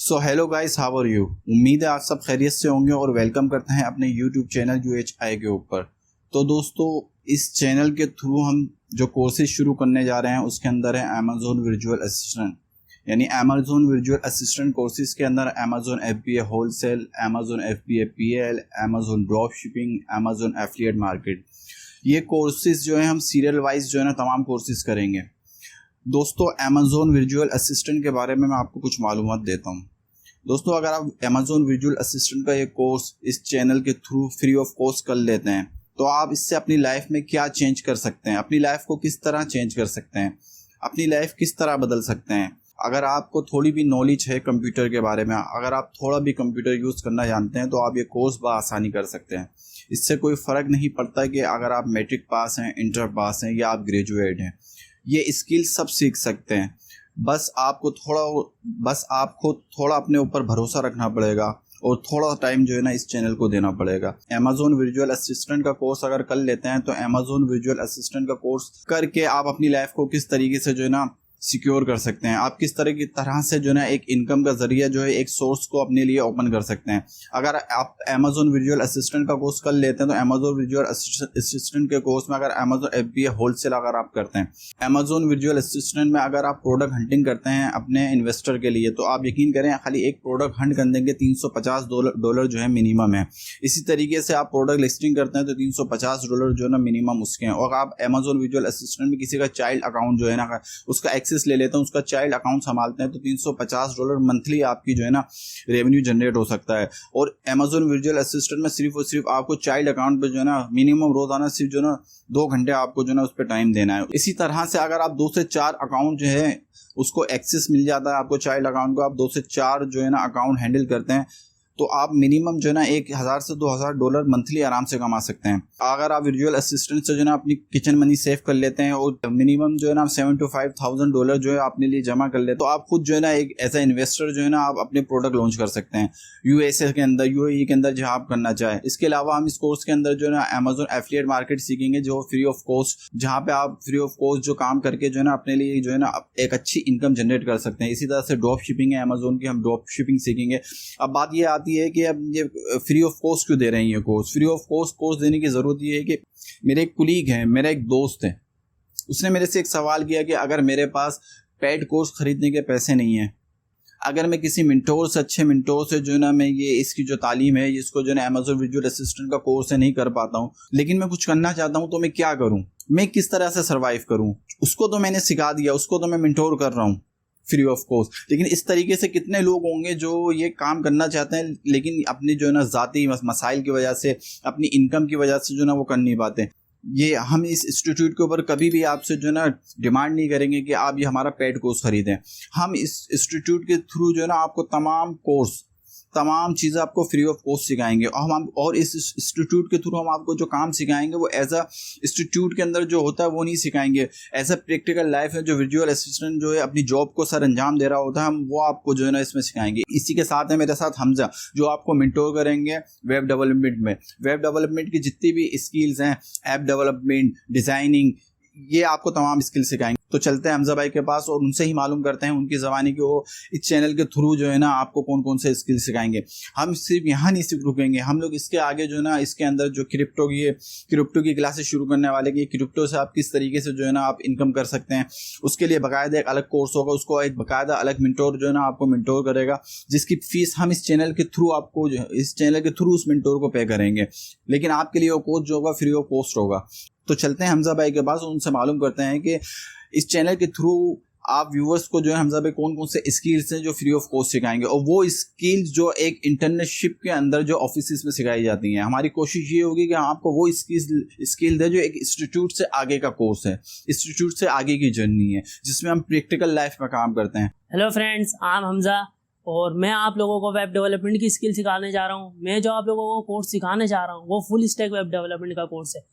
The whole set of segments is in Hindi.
So hello guys, how are you. उम्मीद है आप सब खैरियत से होंगे और वेलकम करते हैं अपने यूट्यूब चैनल UHI के ऊपर। तो दोस्तों, इस चैनल के थ्रू हम जो कोर्सेज शुरू करने जा रहे हैं उसके अंदर है अमेजोन वर्चुअल असिस्टेंट। यानी अमेजोन वर्चुअल असिस्टेंट कोर्सेज के अंदर Amazon FBA wholesale, Amazon FBA PL, Amazon drop shipping, Amazon affiliate market, ये कोर्सेज जो है हम सीरियल वाइज जो है ना तमाम कोर्सेज करेंगे। दोस्तों, अमेजोन वर्चुअल असिस्टेंट के बारे में मैं आपको कुछ मालूमात देता हूँ। दोस्तों, अगर आप अमेजोन वर्चुअल असिस्टेंट का ये कोर्स इस चैनल के थ्रू फ्री ऑफ कॉस्ट कर लेते हैं तो आप इससे अपनी लाइफ में क्या चेंज कर सकते हैं, अपनी लाइफ को किस तरह चेंज कर सकते हैं, अपनी लाइफ किस तरह बदल सकते हैं। अगर आपको थोड़ी भी नॉलेज है कंप्यूटर के बारे में, अगर आप थोड़ा भी कंप्यूटर यूज़ करना जानते हैं तो आप ये कोर्स बआसानी कर सकते हैं। इससे कोई फ़र्क नहीं पड़ता कि अगर आप मैट्रिक पास हैं, इंटर पास हैं या आप ग्रेजुएट हैं, ये स्किल सब सीख सकते हैं। बस आपको थोड़ा अपने ऊपर भरोसा रखना पड़ेगा और थोड़ा टाइम जो है ना इस चैनल को देना पड़ेगा। अमेजोन वर्चुअल असिस्टेंट का कोर्स अगर कर लेते हैं तो अमेजोन वर्चुअल असिस्टेंट का कोर्स करके आप अपनी लाइफ को किस तरीके से जो है ना सिक्योर कर सकते हैं, आप किस तरह से जो है ना एक इनकम का जरिया जो है एक सोर्स को अपने लिए ओपन कर सकते हैं। अगर आप अमेजोन वर्चुअल असिस्टेंट का कोर्स कर लेते हैं तो अमेजोन वर्चुअल असिस्टेंट के कोर्स में अगर अमेजोन FBA होलसेल अगर आप करते हैं, अमेजोन वर्चुअल असिस्टेंट में अगर आप प्रोडक्ट हंटिंग करते हैं अपने इन्वेस्टर के लिए, तो आप यकीन करें खाली एक प्रोडक्ट हंट करने के $350 जो है मिनिमम है। इसी तरीके से आप प्रोडक्ट लिस्टिंग करते हैं तो $350 जो है ना मिनिमम उसके हैं। और आप अमेजोन वर्चुअल असिस्टेंट में किसी का चाइल्ड अकाउंट जो है ना उसका ले लेते हैं, उसका चाइल्ड अकाउंट संभालते हैं तो $350 मंथली आपकी जो है ना रेवेन्यू जनरेट हो सकता है। और अमेजोन वर्चुअल असिस्टेंट में सिर्फ और सिर्फ आपको चाइल्ड अकाउंट पे जो है ना मिनिमम रोजाना सिर्फ जो है ना 2 घंटे आपको जो है ना उस पर टाइम देना है। इसी तरह से अगर आप 2 से 4 अकाउंट जो है उसको एक्सेस मिल जाता है, आपको चाइल्ड अकाउंट को आप 2 से 4 जो है ना अकाउंट हैंडल करते हैं तो आप मिनिमम जो है ना $1000 से $2000 मंथली आराम से कमा सकते हैं। अगर आप वर्चुअल असिस्टेंट से जो है ना अपनी किचन मनी सेव कर लेते हैं और मिनिमम जो है ना $7,000 to $5,000 जो है अपने लिए जमा कर लेते हैं तो आप खुद जो है ना एक एज ए इन्वेस्टर जो है ना आप अपने प्रोडक्ट लॉन्च कर सकते हैं USA के अंदर, UAE के अंदर जहाँ आप करना चाहें। इसके अलावा हम इस कोर्स के अंदर जो है ना अमेजोन एफिलिएट मार्केट सीखेंगे जो फ्री ऑफ कॉस्ट, जहाँ पे आप फ्री ऑफ कॉस्ट जो काम करके जो है ना अपने लिए जो है ना एक अच्छी इनकम जनरेट कर सकते हैं। इसी तरह से ड्रॉप शिपिंग है अमेजोन की, हम ड्रॉप शिपिंग सीखेंगे। अब बात ये आती है कि अब ये फ्री ऑफ कॉस्ट क्यों दे रहे हैं। ये course free of cost course देने की जरूरत ये है कि मेरे एक कुलीग है, मेरा एक दोस्त है, उसने मेरे से एक सवाल किया कि अगर मेरे पास पेड कोर्स खरीदने के पैसे नहीं है, अगर मैं किसी मिंटोर से, अच्छे मिंटोर से जो है ना मैं ये इसकी जो तालीम है इसको जो है ना अमेजोन वर्चुअल असिस्टेंट का कोर्स है नहीं कर पाता हूँ, लेकिन मैं कुछ करना चाहता हूँ तो मैं क्या करूँ, मैं किस तरह से सर्वाइव करूँ। उसको तो मैंने सिखा दिया, उसको तो मैं मिंटोर कर रहा हूँ फ्री ऑफ कॉस्ट, लेकिन इस तरीके से कितने लोग होंगे जो ये काम करना चाहते हैं लेकिन अपनी जो है ना ज़ाती मसाइल की वजह से, अपनी इनकम की वजह से जो है ना वो कर नहीं पाते। ये हम इस इंस्टीट्यूट के ऊपर कभी भी आपसे जो है ना डिमांड नहीं करेंगे कि आप ये हमारा पेड कोर्स खरीदें। हम इस इंस्टीट्यूट के थ्रू जो है ना आपको तमाम चीज़ें आपको फ्री ऑफ कॉस्ट सिखाएंगे और इस इंस्टीट्यूट के थ्रू हम आपको जो काम सिखाएंगे वो एज अ इंस्टीट्यूट के अंदर जो होता है वो नहीं सिखाएंगे, एज अ प्रैक्टिकल लाइफ है जो वर्चुअल असिस्टेंट जो है अपनी जॉब को सर अंजाम दे रहा होता है, हम वो आपको जो है ना इसमें सिखाएंगे। इसी के साथ है मेरे साथ हमजा जो आपको मेंटोर करेंगे वेब डेवलपमेंट में। वेब डेवलपमेंट की जितनी भी स्किल्स हैं, ऐप डेवलपमेंट, डिज़ाइनिंग, ये आपको तमाम स्किल सिखाएंगे। तो चलते हैं हमजा भाई के पास और उनसे ही मालूम करते हैं उनकी ज़बानी की वो इस चैनल के थ्रू जो है ना आपको कौन कौन से स्किल सिखाएंगे। हम सिर्फ यहाँ नहीं रुकेंगे, हम लोग इसके आगे जो है ना इसके अंदर जो क्रिप्टो की क्लासेस शुरू करने वाले कि क्रिप्टो से आप किस तरीके से जो है ना आप इनकम कर सकते हैं, उसके लिए बाकायदा एक अलग कोर्स होगा, उसको एक बाकायदा अलग मिंटोर जो है ना आपको मिंटोर करेगा, जिसकी फीस हम इस चैनल के थ्रू उस मिंटोर को पे करेंगे, लेकिन आपके लिए वो कोर्स जो होगा फ्री ऑफ कॉस्ट होगा। तो चलते हैं हमजा भाई के पास, उनसे मालूम करते हैं कि इस चैनल के थ्रू आप व्यूवर्स को जो है हमजा भाई कौन कौन से स्किल्स हैं जो फ्री ऑफ कॉस्ट सिखाएंगे, और वो स्किल्स जो एक इंटर्नशिप के अंदर जो ऑफिस में सिखाई जाती हैं। हमारी कोशिश ये होगी कि आपको वो स्किल दे जो एक इंस्टीट्यूट से आगे का कोर्स है, इंस्टीट्यूट से आगे की जर्नी है जिसमें हम प्रैक्टिकल लाइफ में काम करते हैं। Hello friends, I am Hamza और मैं आप लोगों को वेब डेवलपमेंट की स्किल सिखाने जा रहा हूँ। मैं जो आप लोगों को कोर्स सिखाने जा रहा हूँ वो फुल स्टैक वेब डेवलपमेंट का कोर्स है।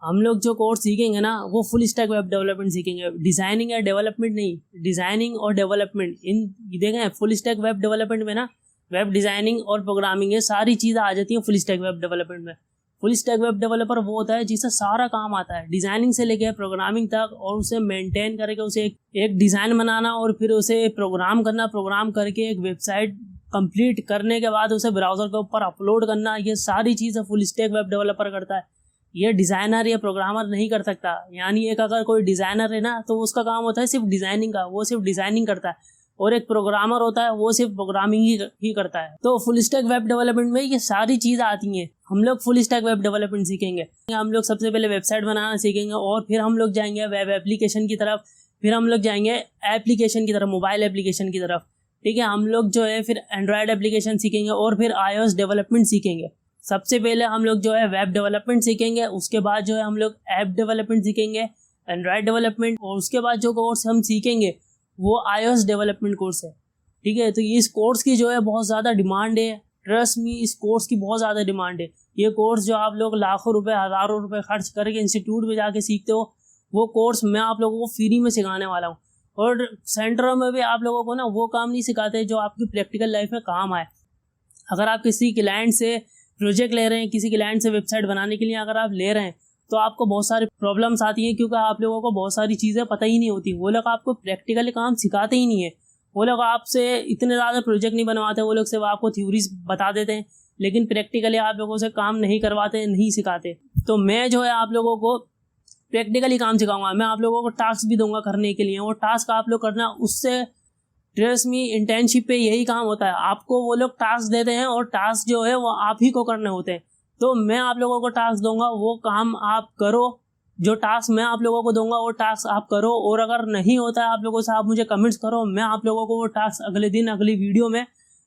हम लोग जो कोर्स सीखेंगे ना वो फुल स्टैक वेब डेवलपमेंट सीखेंगे, डिज़ाइनिंग या डेवलपमेंट नहीं, डिज़ाइनिंग और डेवलपमेंट इन देखें। फुल स्टैक वेब डेवलपमेंट में ना वेब डिज़ाइनिंग और प्रोग्रामिंग ये सारी चीज़ें आ जाती हैं फुल स्टैक वेब डेवलपमेंट में। फुल स्टैक वेब डेवलपर वो होता है जिससे सारा काम आता है, डिज़ाइनिंग से लेके प्रोग्रामिंग तक, और उसे मेंटेन करके उसे एक डिज़ाइन बनाना और फिर उसे प्रोग्राम करना, प्रोग्राम करके एक वेबसाइट कंप्लीट करने के बाद उसे ब्राउज़र के ऊपर अपलोड करना, ये सारी चीज़ें फुल स्टैक वेब डेवलपर करता है। ये डिज़ाइनर या प्रोग्रामर नहीं कर सकता। यानी एक अगर कोई डिज़ाइनर है ना, तो उसका काम होता है सिर्फ डिज़ाइनिंग का, वो सिर्फ डिज़ाइनिंग करता है, और एक प्रोग्रामर होता है वो सिर्फ प्रोग्रामिंग ही करता है। तो फुल स्टैक वेब डेवलपमेंट में ये सारी चीज़ आती हैं। हम लोग फुल स्टैक वेब डेवलपमेंट सीखेंगे। हम लोग सबसे पहले वेबसाइट बनाना सीखेंगे, और फिर हम लोग जाएंगे वेब एप्लीकेशन की तरफ, फिर हम लोग जाएंगे एप्लीकेशन की तरफ, मोबाइल एप्लीकेशन की तरफ। ठीक है, हम लोग जो है फिर एंड्रॉयड एप्लीकेशन सीखेंगे, और फिर iOS डेवलपमेंट सीखेंगे। सबसे पहले हम लोग जो है वेब डेवलपमेंट सीखेंगे, उसके बाद जो है हम लोग ऐप डेवलपमेंट सीखेंगे, एंड्रॉयड डेवलपमेंट, और उसके बाद जो कोर्स हम सीखेंगे वो iOS डेवलपमेंट कोर्स है। ठीक है, तो इस कोर्स की जो है बहुत ज़्यादा डिमांड है। ट्रस्ट मी, इस कोर्स की बहुत ज़्यादा डिमांड है। ये कोर्स जो आप लोग लाखों रुपए, हज़ारों रुपए खर्च करके इंस्टीट्यूट में जाके सीखते हो, वो कोर्स मैं आप लोगों को फ्री में सिखाने वाला हूँ। और सेंटरों में भी आप लोगों को ना वो काम नहीं सिखाते जो आपकी प्रैक्टिकल लाइफ में काम आए। अगर आप किसी क्लाइंट से प्रोजेक्ट ले रहे हैं, किसी क्लाइंट से वेबसाइट बनाने के लिए अगर आप ले रहे हैं, तो आपको बहुत सारी प्रॉब्लम्स आती हैं, क्योंकि आप लोगों को बहुत सारी चीज़ें पता ही नहीं होती। वो लोग आपको प्रैक्टिकली काम सिखाते ही नहीं है। वो लोग आपसे इतने ज़्यादा प्रोजेक्ट नहीं बनवाते, वो लोग सिर्फ आपको थ्योरीज बता देते हैं, लेकिन प्रैक्टिकली आप लोगों से काम नहीं करवाते, नहीं सिखाते। तो मैं जो है आप लोगों को प्रैक्टिकली काम सिखाऊंगा। मैं आप लोगों को टास्क भी दूंगा करने के लिए, वो टास्क आप लोग करना। उससे ट्रस्ट मी, इंटर्नशिप पे यही काम होता है। आपको वो लोग टास्क देते हैं, और टास्क जो है वो आप ही को करने होते हैं। तो मैं आप लोगों को टास्क दूंगा, वो काम आप करो। जो टास्क मैं आप लोगों को दूंगा वो टास्क आप करो, और अगर नहीं होता है आप लोगों से, आप मुझे कमेंट्स करो, मैं आप लोगों को वो टास्क अगले दिन, अगली वीडियो में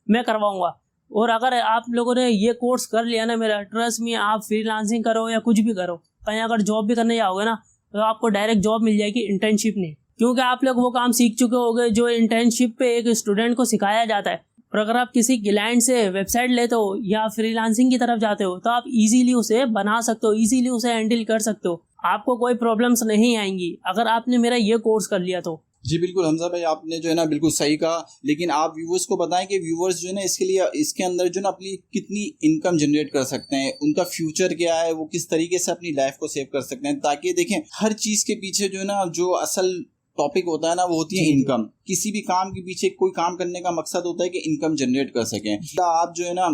मैं करवाऊंगा। और अगर आप लोगों ने ये कोर्स कर लिया ना मेरा, ट्रस्ट मी, आप फ्रीलांसिंग करो या कुछ भी करो, कहीं अगर जॉब भी करने जाओगे ना, तो आपको डायरेक्ट जॉब मिल जाएगी, इंटर्नशिप नहीं। क्योंकि आप लोग वो काम सीख चुके होंगे जो इंटर्नशिप पे एक स्टूडेंट को सिखाया जाता है। और अगर आप किसी क्लाइंट से वेबसाइट लेते हो या फ्रीलांसिंग की तरफ जाते हो, तो आप इजीली उसे बना सकते हो, इजीली उसे हैंडल कर सकते हो। आपको कोई प्रॉब्लम्स नहीं आएंगी अगर आपने मेरा ये कोर्स कर लिया तो। जी बिल्कुल हमजा भाई, आपने जो है ना बिल्कुल सही कहा। लेकिन आप व्यूवर्स को बताएं कि व्यूवर्स जो है ना इसके लिए, इसके अंदर जो है ना अपनी कितनी इनकम जनरेट कर सकते हैं, उनका फ्यूचर क्या है, वो किस तरीके से अपनी लाइफ को सेव कर सकते हैं। ताकि देखें, हर चीज़ के पीछे जो है ना जो असल टॉपिक होता है ना, वो होती है इनकम। किसी भी काम के पीछे कोई काम करने का मकसद होता है कि इनकम जनरेट कर सकें। आप जो है ना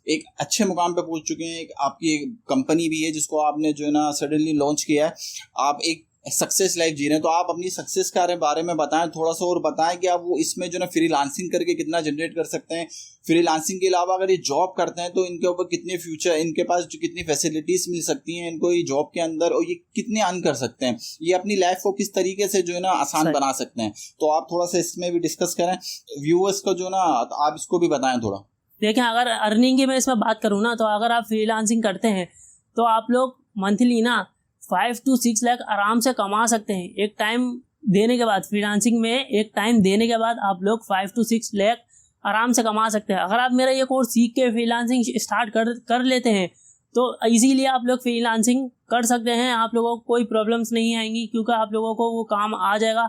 एक अच्छे मुकाम पे पहुंच चुके हैं। एक आपकी कंपनी भी है जिसको आपने जो है ना सडनली लॉन्च किया है। आप एक सक्सेस लाइफ जी रहे हैं, तो आप अपनी सक्सेस के बारे में बताएं थोड़ा सा, और बताएं कि आप वो इसमें जो ना फ्रीलांसिंग करके कितना जनरेट कर सकते हैं। फ्रीलांसिंग के अलावा अगर ये जॉब करते हैं तो इनके ऊपर कितने फ्यूचर, इनके पास जो कितनी फैसिलिटीज मिल सकती हैं इनको ये जॉब के अंदर, और ये कितने अर्न कर सकते हैं, ये अपनी लाइफ को किस तरीके से जो है ना आसान बना सकते हैं। तो आप थोड़ा सा इसमें भी डिस्कस करें व्यूअर्स को जो ना, आप इसको भी बताएं थोड़ा। देखें, अगर अर्निंग की मैं इसमें बात करूँ ना, तो अगर आप फ्रीलांसिंग करते हैं तो आप लोग मंथली ना 5 to 6 लाख आराम से कमा सकते हैं। एक टाइम देने के बाद, फ्रीलांसिंग में एक टाइम देने के बाद आप लोग 5 to 6 लाख आराम से कमा सकते हैं। अगर आप मेरा ये कोर्स सीख के फ्रीलांसिंग स्टार्ट कर लेते हैं तो इजीली आप लोग फ्रीलांसिंग कर सकते हैं। आप लोगों को कोई प्रॉब्लम्स नहीं आएंगी, क्योंकि आप लोगों को वो काम आ जाएगा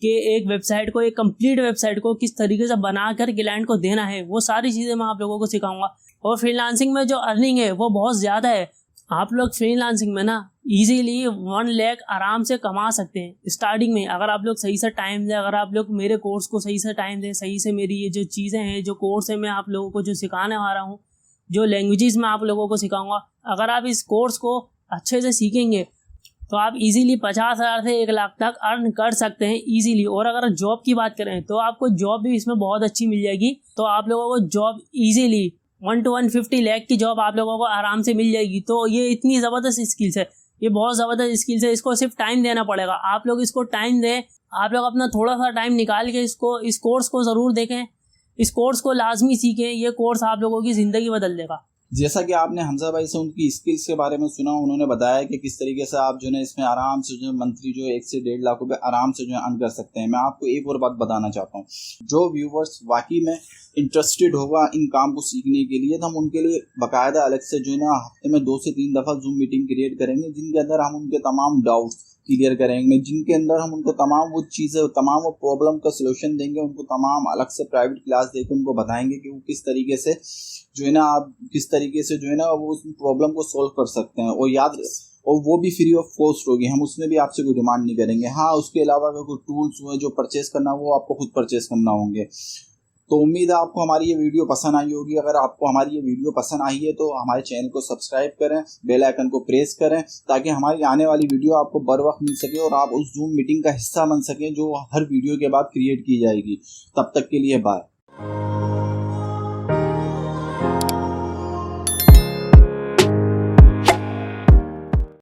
कि एक वेबसाइट को, एक कंप्लीट वेबसाइट को किस तरीके से बनाकर क्लाइंट को देना है। वो सारी चीज़ें मैं आप लोगों को सिखाऊंगा। और फ्रीलांसिंग में जो अर्निंग है वो बहुत ज़्यादा है। आप लोग फ्रीलांसिंग में ना इजीली 1 लाख आराम से कमा सकते हैं स्टार्टिंग में, अगर आप लोग सही से टाइम दें, अगर आप लोग मेरे कोर्स को सही से टाइम दें, सही से मेरी ये जो चीज़ें हैं, जो कोर्स है मैं आप लोगों को जो सिखाने वाला हूँ, जो लैंग्वेजेस मैं आप लोगों को सिखाऊंगा, अगर आप इस कोर्स को अच्छे से सीखेंगे तो आप इजीली 50,000 से 1 लाख तक अर्न कर सकते हैं इजीली। और अगर जॉब की बात करें तो आपको जॉब भी इसमें बहुत अच्छी मिल जाएगी। तो आप लोगों को जॉब इजीली 1 to 150 लाख की जॉब आप लोगों को आराम से मिल जाएगी। तो ये इतनी ज़बरदस्त स्किल्स है, ये बहुत ज़बरदस्त स्किल्स है। इसको सिर्फ टाइम देना पड़ेगा। आप लोग इसको टाइम दें, आप लोग अपना थोड़ा सा टाइम निकाल के इस कोर्स को ज़रूर देखें, इस कोर्स को लाजमी सीखें। ये कोर्स आप लोगों की ज़िंदगी बदल देगा। जैसा कि आपने हमजा भाई से उनकी स्किल्स के बारे में सुना, उन्होंने बताया कि किस तरीके से आप जो है इसमें आराम से जो मंथली जो 1 से 1.5 लाख रुपए आराम से जो है अर्न कर सकते हैं। मैं आपको एक और बात बताना चाहता हूँ, जो व्यूवर्स वाकई में इंटरेस्टेड होगा इन काम को सीखने के लिए, तो हम उनके लिए बाकायदा अलग से जो है ना हफ्ते में 2 से 3 दफ़ा जूम मीटिंग क्रिएट करेंगे, जिनके अंदर हम उनके तमाम डाउट्स क्लियर करेंगे, जिनके अंदर हम उनको तमाम वो चीज़ें, तमाम वो प्रॉब्लम का सलूशन देंगे, उनको तमाम अलग से प्राइवेट क्लास देकर उनको बताएंगे कि वो किस तरीके से जो है ना, आप किस तरीके से जो है ना वो उस प्रॉब्लम को सोल्व कर सकते हैं। और वो भी फ्री ऑफ कॉस्ट होगी, हम उसमें भी आपसे कोई डिमांड नहीं करेंगे। हाँ, उसके अलावा अगर कोई टूल्स हुए जो परचेस करना, वो आपको खुद परचेस करना होंगे। तो उम्मीद है आपको हमारी ये वीडियो पसंद आई होगी। अगर आपको हमारी ये वीडियो पसंद आई है तो हमारे चैनल को सब्सक्राइब करें, बेल आइकन को प्रेस करें, ताकि हमारी आने वाली वीडियो आपको बर वक्त मिल सके और आप उस जूम मीटिंग का हिस्सा बन सकें जो हर वीडियो के बाद क्रिएट की जाएगी। तब तक के लिए बाय।